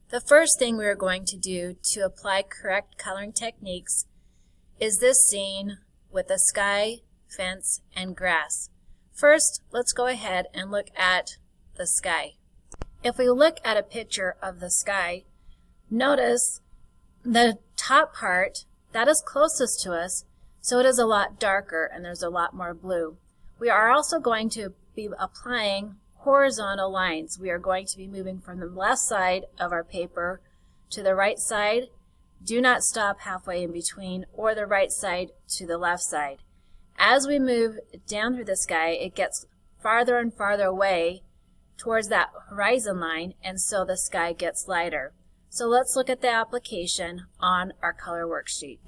The first thing we are going to do to apply correct coloring techniques is this scene with the sky, fence, and grass. First, let's go ahead and look at the sky. If we look at a picture of the sky, notice the top part, that is closest to us, so it is a lot darker and there's a lot more blue. We are also going to be applying horizontal lines. We are going to be moving from the left side of our paper to the right side. Do not stop halfway in between, or the right side to the left side. As we move down through the sky, it gets farther and farther away towards that horizon line, and so the sky gets lighter. So let's look at the application on our color worksheet.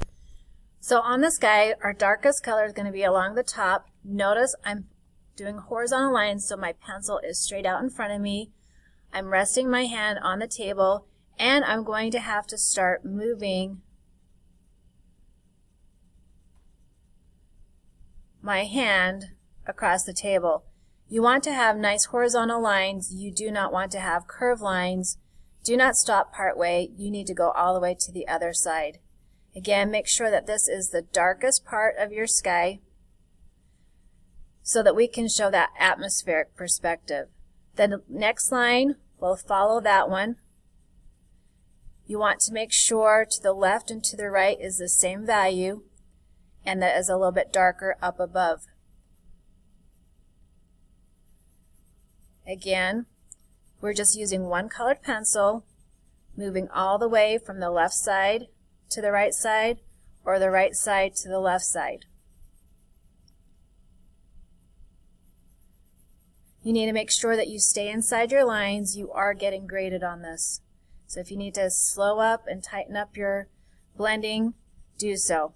So on the sky, our darkest color is going to be along the top. Notice I'm doing horizontal lines, so my pencil is straight out in front of me. I'm resting my hand on the table, and I'm going to have to start moving my hand across the table. You want to have nice horizontal lines. You do not want to have curved lines. Do not stop partway. You need to go all the way to the other side. Again, make sure that this is the darkest part of your sky so that we can show that atmospheric perspective. The next line will follow that one. You want to make sure to the left and to the right is the same value, and that is a little bit darker up above. Again, we're just using one colored pencil, moving all the way from the left side to the right side, or the right side to the left side. You need to make sure that you stay inside your lines. You are getting graded on this. So if you need to slow up and tighten up your blending, do so.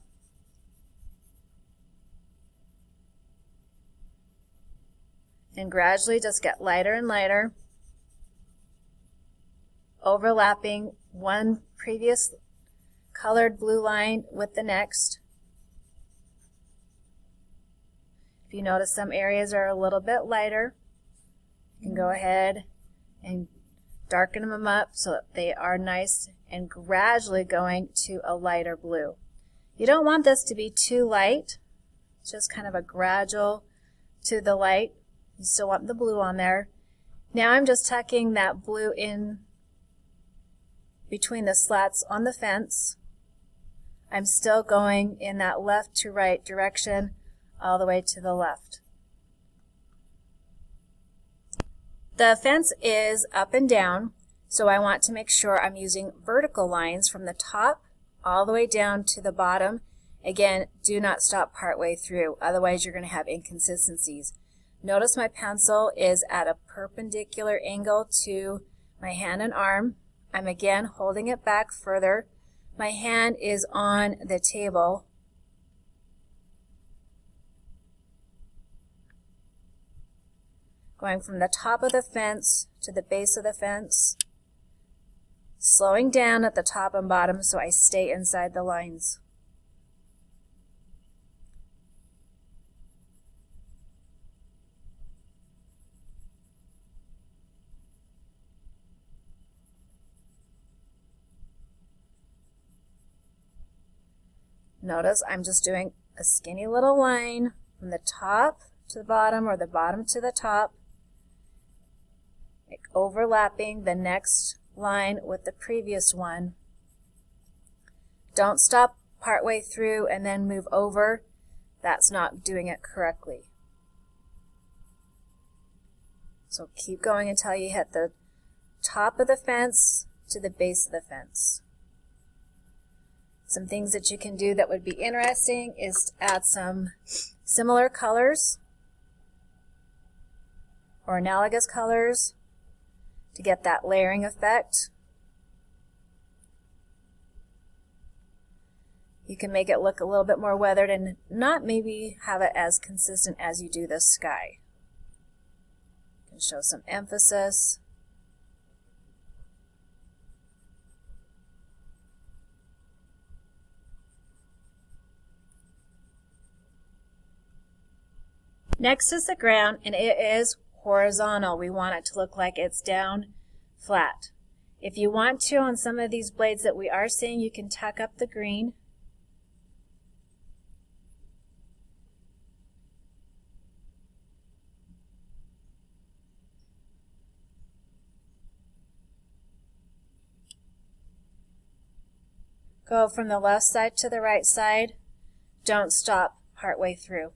And gradually just get lighter and lighter, overlapping one previous colored blue line with the next. If you notice some areas are a little bit lighter, you can go ahead and darken them up so that they are nice and gradually going to a lighter blue. You don't want this to be too light, it's just kind of a gradual to the light. You still want the blue on there. Now I'm just tucking that blue in between the slats on the fence. I'm still going in that left to right direction all the way to the left. The fence is up and down, so I want to make sure I'm using vertical lines from the top all the way down to the bottom. Again, do not stop partway through, otherwise you're going to have inconsistencies. Notice my pencil is at a perpendicular angle to my hand and arm. I'm again holding it back further. My hand is on the table. Going from the top of the fence to the base of the fence. Slowing down at the top and bottom so I stay inside the lines. Notice I'm just doing a skinny little line from the top to the bottom or the bottom to the top, like overlapping the next line with the previous one. Don't stop partway through and then move over. That's not doing it correctly. So keep going until you hit the top of the fence to the base of the fence. Some things that you can do that would be interesting is to add some similar colors or analogous colors to get that layering effect. You can make it look a little bit more weathered and not maybe have it as consistent as you do the sky. You can show some emphasis. Next is the ground, and it is horizontal. We want it to look like it's down flat. If you want to, on some of these blades that we are seeing, you can tuck up the green. Go from the left side to the right side. Don't stop partway through.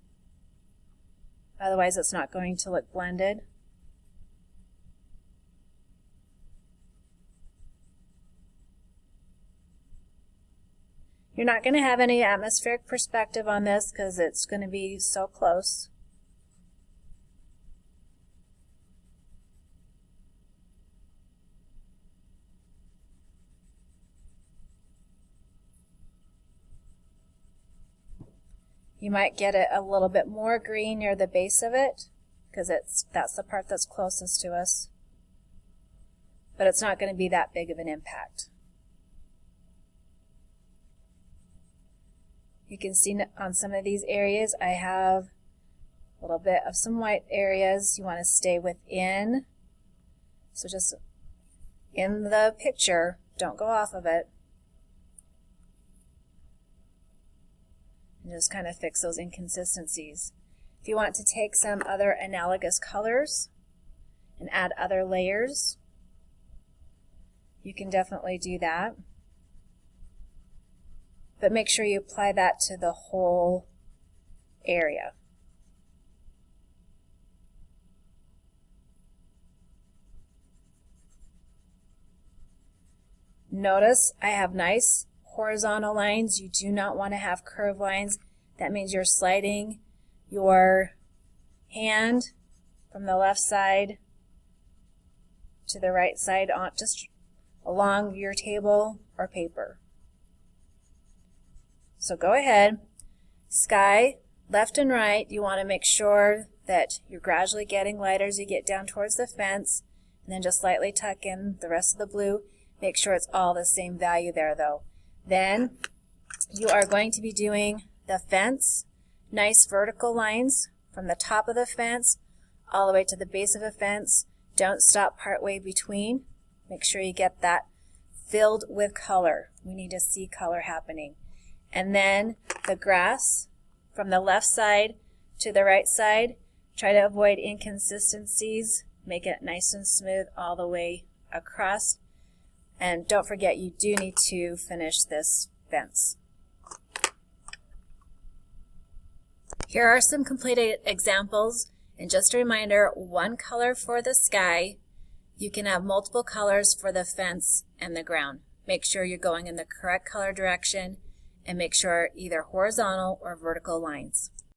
Otherwise, it's not going to look blended. You're not going to have any atmospheric perspective on this because it's going to be so close. You might get it a little bit more green near the base of it because that's the part that's closest to us. But it's not going to be that big of an impact. You can see on some of these areas I have a little bit of some white areas. You want to stay within. So just in the picture, don't go off of it. And just kind of fix those inconsistencies. If you want to take some other analogous colors and add other layers, you can definitely do that. But make sure you apply that to the whole area. Notice I have nice horizontal lines. You do not want to have curved lines. That means you're sliding your hand from the left side to the right side on just along your table or paper. So go ahead, sky, left and right. You want to make sure that you're gradually getting lighter as you get down towards the fence, and then just slightly tuck in the rest of the blue. Make sure it's all the same value there though. Then you are going to be doing the fence, nice vertical lines from the top of the fence all the way to the base of the fence. Don't stop partway between. Make sure you get that filled with color. We need to see color happening. And then the grass from the left side to the right side. Try to avoid inconsistencies. Make it nice and smooth all the way across. And don't forget, you do need to finish this fence. Here are some completed examples. And just a reminder, one color for the sky. You can have multiple colors for the fence and the ground. Make sure you're going in the correct color direction and make sure either horizontal or vertical lines.